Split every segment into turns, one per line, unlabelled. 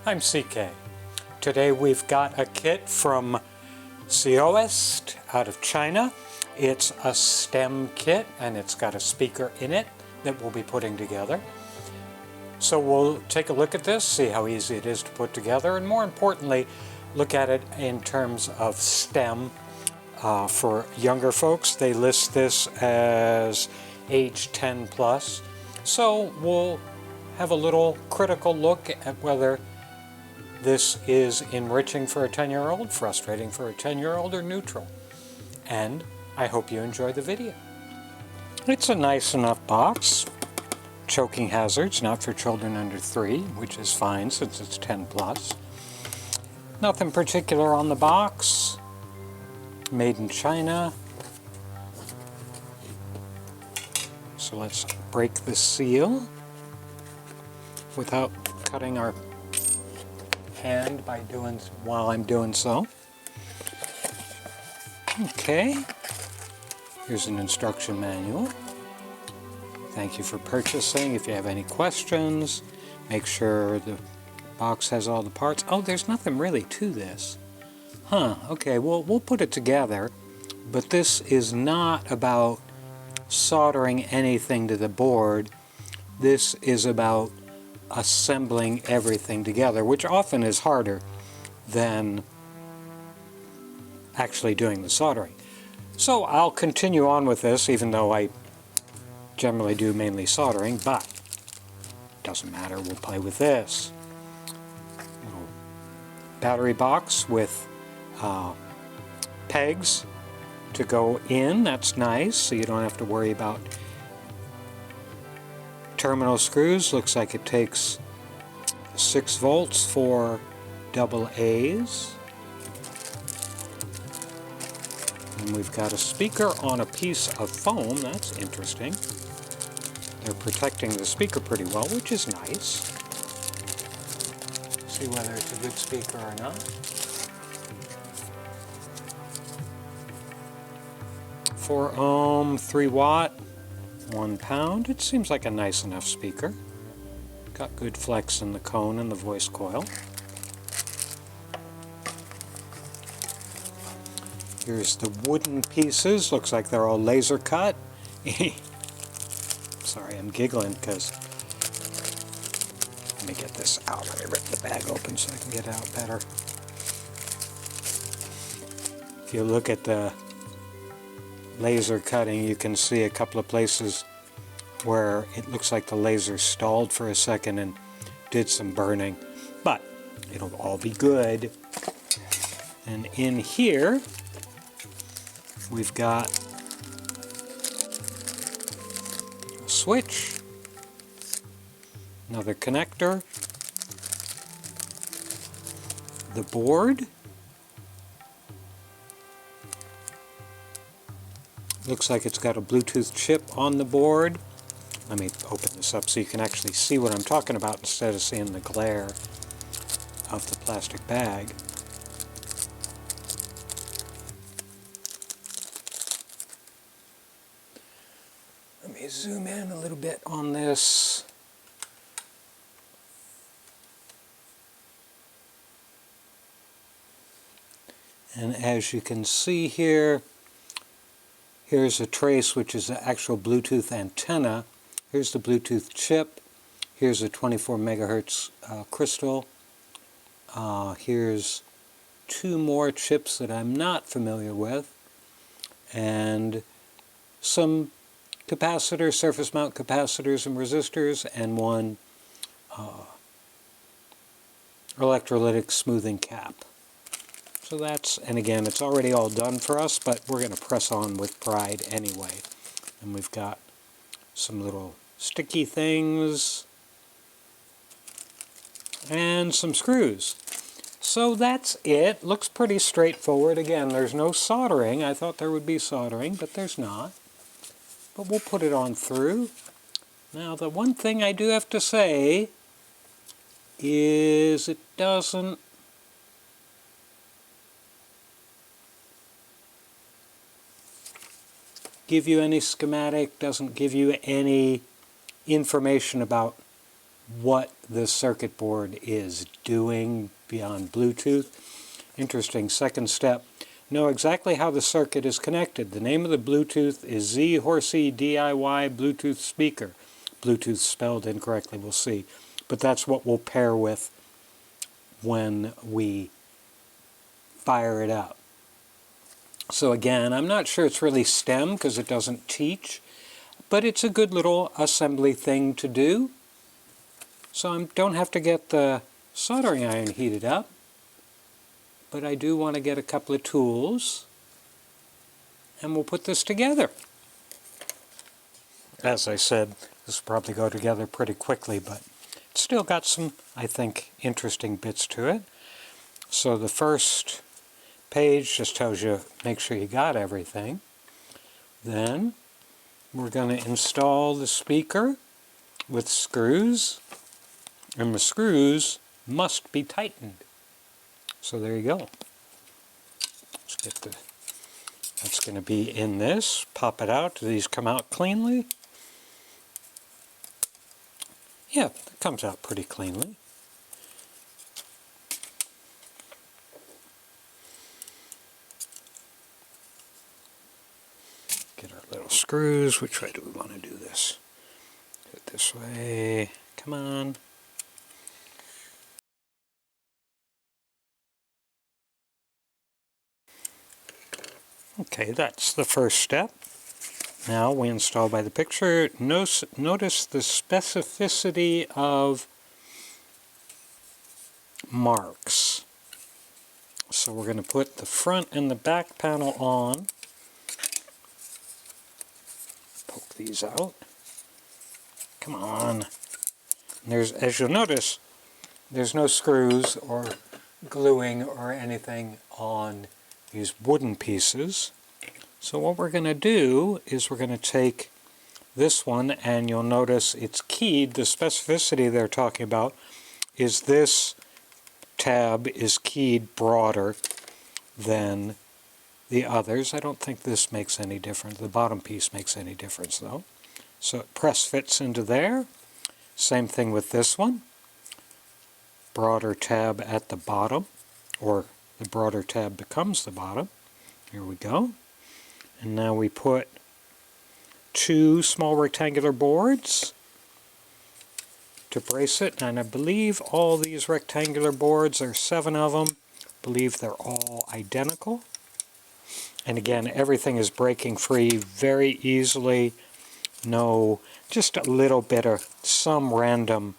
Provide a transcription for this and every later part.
I'm CK. Today we've got a kit from CYOEST out of China. It's a stem kit and it's got a speaker in it that we'll be putting together. So we'll take a look at this, see how easy it is to put together, and more importantly, look at it in terms of stem. For younger folks, they list this as age 10 plus. So we'll have a little critical look at whether this is enriching for a 10-year-old, frustrating for a 10-year-old, or neutral. And I hope you enjoy the video. It's a nice enough box. Choking hazards, not for children under 3, which is fine since it's 10 plus. Nothing particular on the box. Made in China. So let's break the seal without cutting our hand while I'm doing so. Okay, here's an instruction manual. Thank you for purchasing. If you have any questions, make sure the box has all the parts. Oh, there's nothing really to this. Okay, well, we'll put it together, but this is not about soldering anything to the board. This is about assembling everything together, which often is harder than actually doing the soldering. So I'll continue on with this, even though I generally do mainly soldering, but doesn't matter, we'll play with this. Little battery box with pegs to go in. That's nice, so you don't have to worry about terminal screws. Looks like it takes 6 volts for double A's. And we've got a speaker on a piece of foam. That's interesting. They're protecting the speaker pretty well, which is nice. See whether it's a good speaker or not. 4 ohm, 3 watt, 1 pound. It seems like a nice enough speaker. Got good flex in the cone and the voice coil. Here's the wooden pieces. Looks like they're all laser cut. Sorry, I'm giggling because, let me get this out. Let me rip the bag open so I can get it out better. If you look at the laser cutting, you can see a couple of places where it looks like the laser stalled for a second and did some burning, but it'll all be good. And in here we've got a switch, another connector, the board. Looks like it's got a Bluetooth chip on the board. Let me open this up so you can actually see what I'm talking about instead of seeing the glare of the plastic bag. Let me zoom in a little bit on this. And as you can see here, here's a trace, which is the actual Bluetooth antenna. Here's the Bluetooth chip. Here's a 24 megahertz crystal. Here's 2 more chips that I'm not familiar with. And some capacitors, surface mount capacitors and resistors, and 1 electrolytic smoothing cap. So that's, and again, it's already all done for us, but we're going to press on with pride anyway. And we've got some little sticky things and some screws. So that's it. Looks pretty straightforward. Again, there's no soldering. I thought there would be soldering, but there's not. But we'll put it on through. Now, the one thing I do have to say is it doesn't give you any schematic, doesn't give you any information about what the circuit board is doing beyond Bluetooth. Interesting. Second step, know exactly how the circuit is connected. The name of the Bluetooth is Z Horsey DIY Bluetooth speaker. Bluetooth spelled incorrectly, we'll see. But that's what we'll pair with when we fire it up. So again, I'm not sure it's really STEM because it doesn't teach, but it's a good little assembly thing to do. So I don't have to get the soldering iron heated up, but I do want to get a couple of tools, and we'll put this together. As I said, this will probably go together pretty quickly, but it's still got some, I think, interesting bits to it. So the first page just tells you, make sure you got everything. Then we're going to install the speaker with screws, and the screws must be tightened. So there you go. Let's get that's going to be in this. Pop it out. Do these come out cleanly? Yeah, it comes out pretty cleanly. Get our little screws. Which way do we want to do this? Do it this way. Come on. Okay, that's the first step. Now we install by the picture. Notice the specificity of marks. So we're going to put the front and the back panel on. Poke these out. Come on. And as you'll notice, there's no screws or gluing or anything on these wooden pieces. So what we're going to do is we're going to take this one, and you'll notice it's keyed. The specificity they're talking about is this tab is keyed broader than the others. I don't think this makes any difference. The bottom piece makes any difference though. So it press fits into there. Same thing with this one. Broader tab at the bottom, or the broader tab becomes the bottom. Here we go. And now we put two small rectangular boards to brace it, and I believe all these rectangular boards, are 7 of them. I believe they're all identical. And again, everything is breaking free very easily. No, just a little bit of some random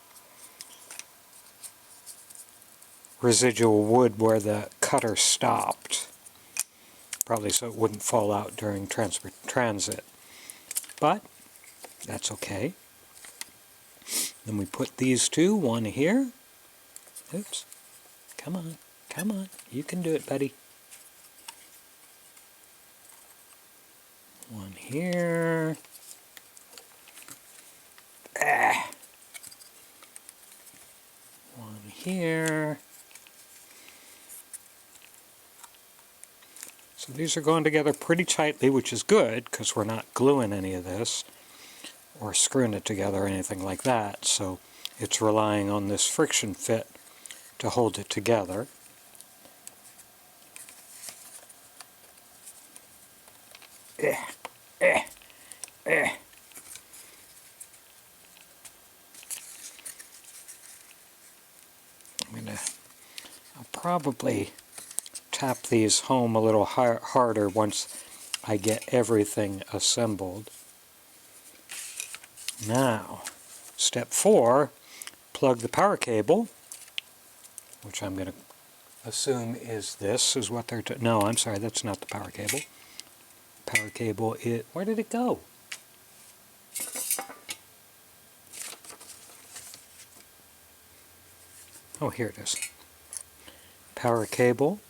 residual wood where the cutter stopped. Probably so it wouldn't fall out during transit. But that's okay. Then we put these two, one here. Oops. Come on. Come on. You can do it, buddy. One here. Ah. One here. So these are going together pretty tightly, which is good because we're not gluing any of this or screwing it together or anything like that. So it's relying on this friction fit to hold it together. I'll probably tap these home a little harder once I get everything assembled. Now, step 4, plug the power cable, which I'm going to assume is this, is what they're... No, I'm sorry, that's not the power cable. Power cable, where did it go? Oh, here it is. Power cable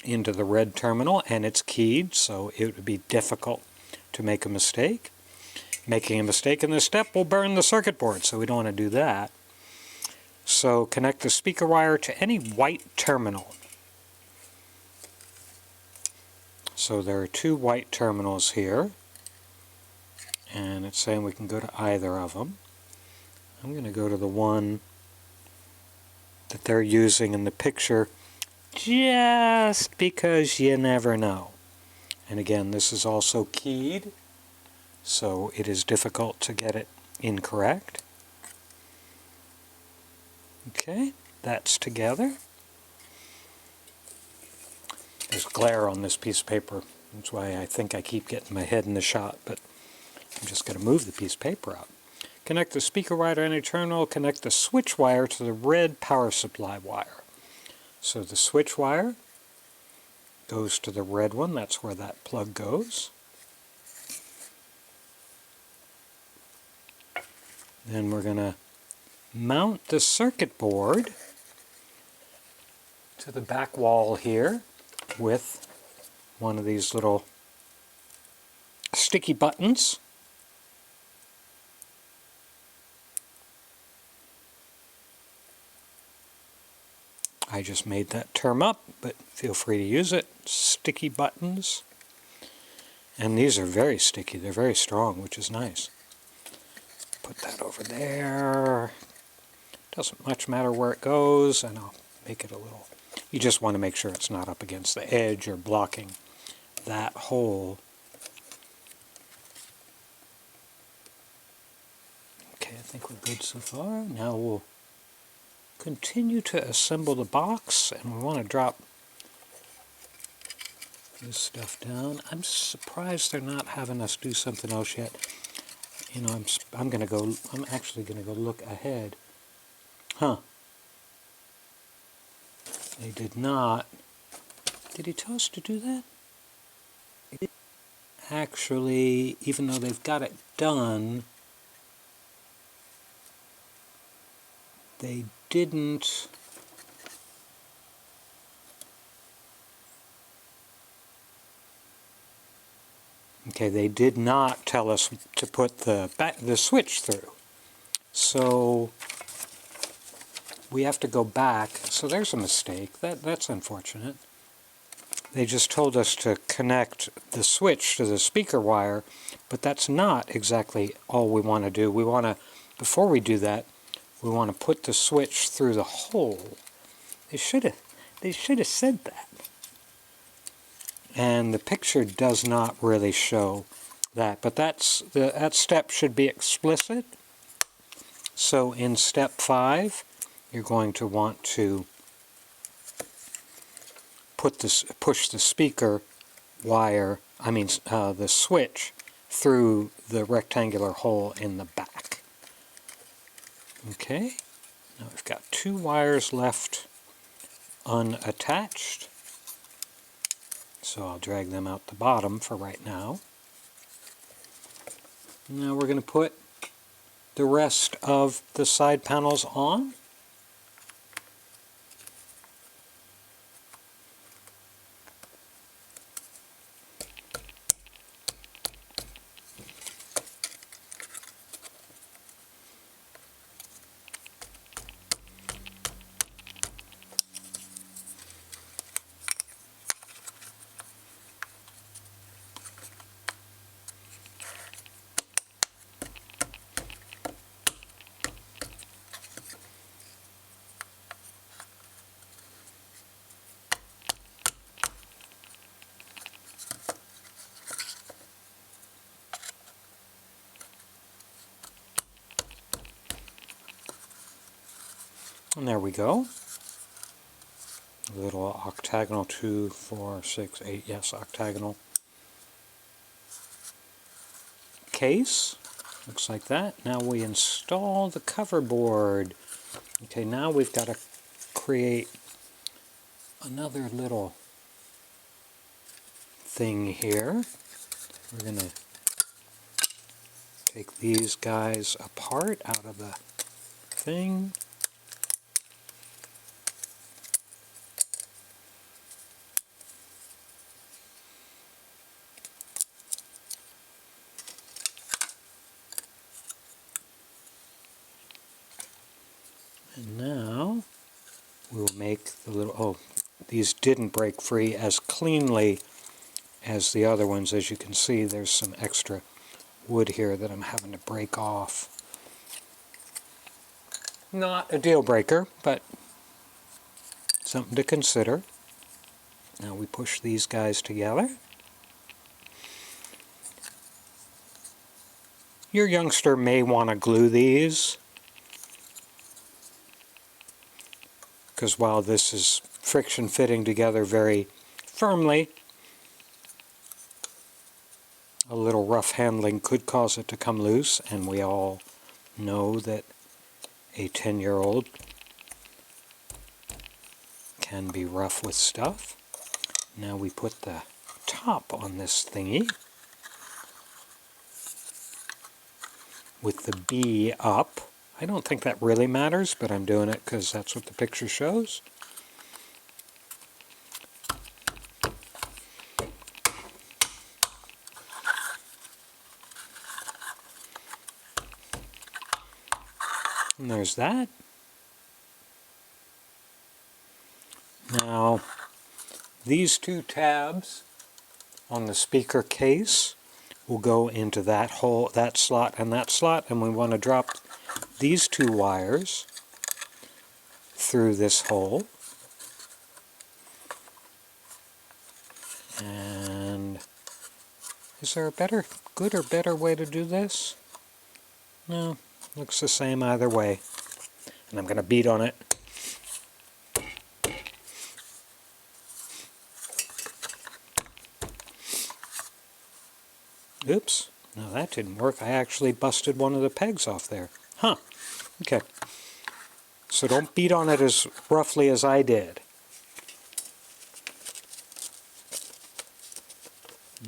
into the red terminal, and it's keyed, so it would be difficult to make a mistake. Making a mistake in this step will burn the circuit board, so we don't want to do that. So connect the speaker wire to any white terminal. So there are 2 white terminals here, and it's saying we can go to either of them. I'm going to go to the one that they're using in the picture just because you never know. And again, this is also keyed, so it is difficult to get it incorrect. Okay, that's together. There's glare on this piece of paper. That's why I think I keep getting my head in the shot, but I'm just going to move the piece of paper out. Connect the speaker wire to any terminal. Connect the switch wire to the red power supply wire. So the switch wire goes to the red one. That's where that plug goes. Then we're going to mount the circuit board to the back wall here with one of these little sticky buttons. I just made that term up, but feel free to use it. Sticky buttons. And these are very sticky. They're very strong, which is nice. Put that over there. Doesn't much matter where it goes, and I'll make it a little... You just want to make sure it's not up against the edge or blocking that hole. Okay, I think we're good so far. Now we'll continue to assemble the box, and we want to drop this stuff down. I'm surprised they're not having us do something else yet. You know, I'm actually gonna go look ahead. Huh. They did not. Did he tell us to do that? Actually, even though they've got it done, they didn't. Okay, they did not tell us to put the switch through. So we have to go back. So there's a mistake. That's unfortunate. They just told us to connect the switch to the speaker wire, but that's not exactly all we want to do. We want to, before we do that, we want to put the switch through the hole. They should have said that. And the picture does not really show that, but that step should be explicit. So in step 5, you're going to want to push the speaker wire, the switch, through the rectangular hole in the back. Okay, now we've got 2 wires left unattached. So I'll drag them out the bottom for right now. Now we're going to put the rest of the side panels on. And there we go. A little octagonal, 2, 4, 6, 8, yes, octagonal case. Looks like that. Now we install the cover board. Okay, now we've got to create another little thing here. We're going to take these guys apart out of the thing. And now we'll make the little, oh, these didn't break free as cleanly as the other ones. As you can see, there's some extra wood here that I'm having to break off. Not a deal breaker, but something to consider. Now we push these guys together. Your youngster may want to glue these, because while this is friction fitting together very firmly, a little rough handling could cause it to come loose, and we all know that a 10-year-old can be rough with stuff. Now we put the top on this thingy with the B up. I don't think that really matters, but I'm doing it because that's what the picture shows. And there's that. Now, these two tabs on the speaker case will go into that hole, that slot, and we want to drop these two wires through this hole. And is there a good or better way to do this? No, looks the same either way. And I'm going to beat on it. Oops, no, that didn't work. I actually busted one of the pegs off there. Huh, okay. So don't beat on it as roughly as I did.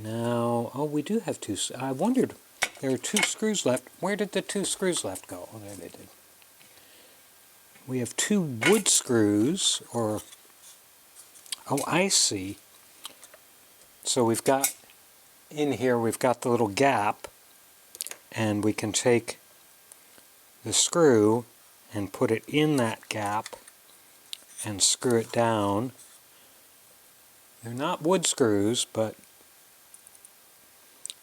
Now, oh, we do have two. I wondered, there are two screws left. Where did the two screws left go? Oh, there they did. We have two wood screws, or, oh, I see. So we've got, in here we've got the little gap, and we can take the screw and put it in that gap and screw it down. They're not wood screws, but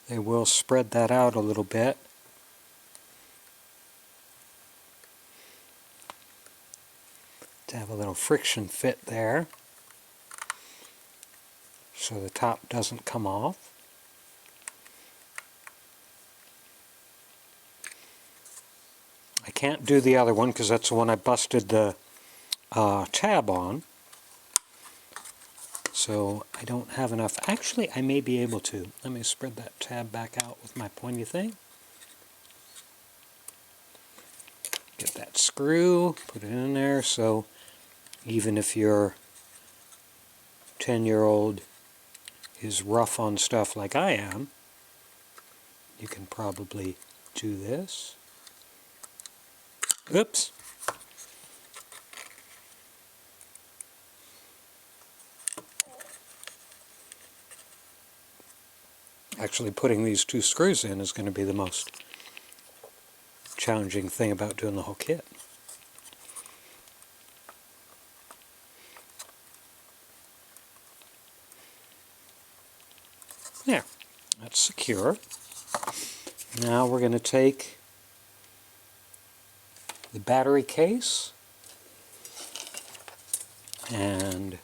they will spread that out a little bit. To have a little friction fit there, so the top doesn't come off. I can't do the other one because that's the one I busted the tab on. So I don't have enough. Actually, I may be able to. Let me spread that tab back out with my pointy thing. Get that screw, put it in there, so even if your 10-year-old is rough on stuff like I am, you can probably do this. Oops. Actually, putting these two screws in is going to be the most challenging thing about doing the whole kit. There, that's secure. Now we're going to take the battery case and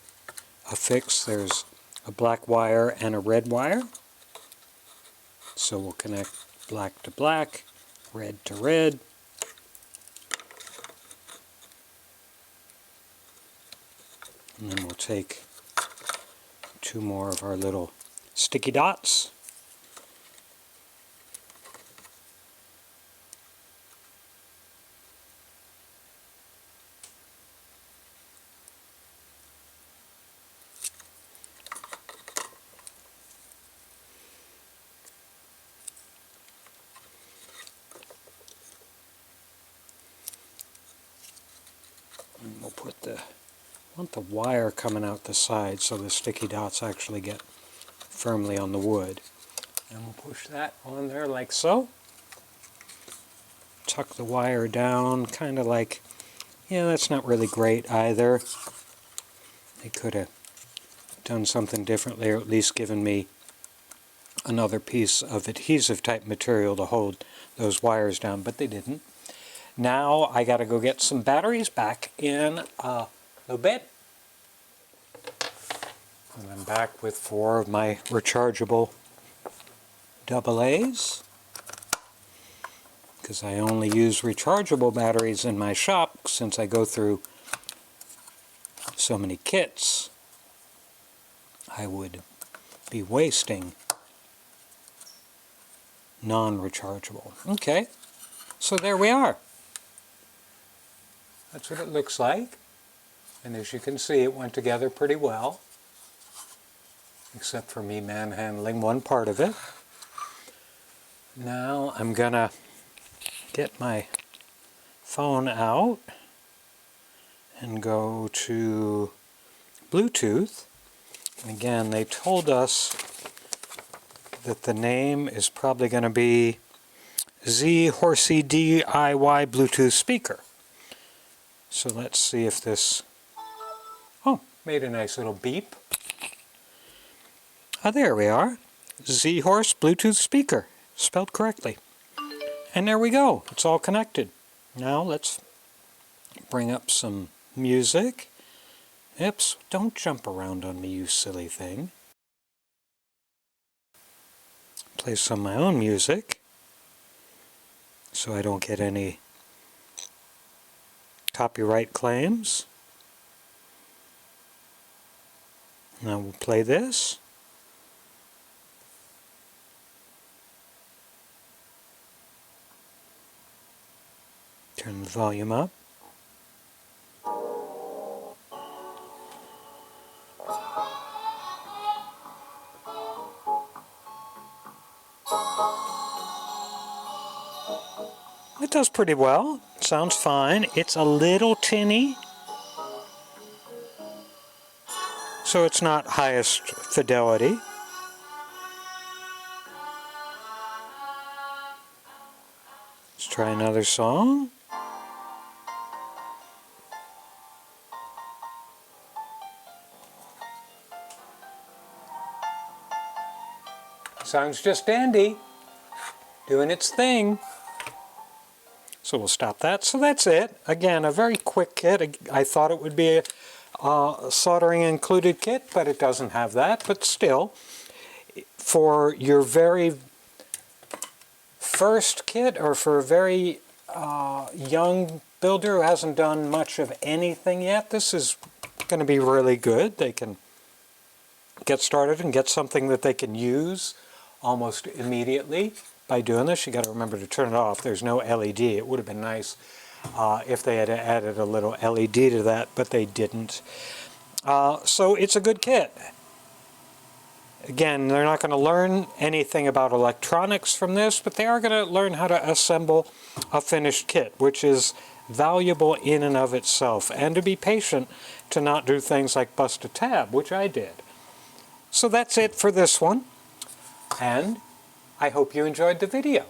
affix. There's a black wire and a red wire. So we'll connect black to black, red to red. And then we'll take two more of our little sticky dots. And we'll put want the wire coming out the side so the sticky dots actually get firmly on the wood. And we'll push that on there like so. Tuck the wire down, kind of like, yeah, that's not really great either. They could have done something differently, or at least given me another piece of adhesive type material to hold those wires down, but they didn't. Now I gotta go get some batteries back in a little bit. And I'm back with 4 of my rechargeable AA's. Because I only use rechargeable batteries in my shop since I go through so many kits. I would be wasting non-rechargeable. Okay, so there we are. That's what it looks like. And as you can see, it went together pretty well. Except for me manhandling one part of it. Now I'm gonna get my phone out and go to Bluetooth. And again, they told us that the name is probably going to be Z Horsey DIY Bluetooth speaker. So let's see if this, oh, made a nice little beep. Ah, there we are. Z Horse Bluetooth speaker, spelled correctly. And there we go, it's all connected. Now let's bring up some music. Oops, don't jump around on me, you silly thing. Play some of my own music so I don't get any copyright claims. Now we'll play this. Turn the volume up. It does pretty well. Sounds fine. It's a little tinny, so it's not highest fidelity. Let's try another song. Sounds just dandy, doing its thing. So we'll stop that. So that's it. Again, a very quick kit. I thought it would be a soldering included kit, but it doesn't have that. But still, for your very first kit, or for a very young builder who hasn't done much of anything yet, this is going to be really good. They can get started and get something that they can use almost immediately. By doing this, you got to remember to turn it off. There's no LED. It would have been nice if they had added a little LED to that, but they didn't. So it's a good kit. Again, they're not going to learn anything about electronics from this, but they are going to learn how to assemble a finished kit, which is valuable in and of itself, and to be patient to not do things like bust a tab, which I did. So that's it for this one, and I hope you enjoyed the video.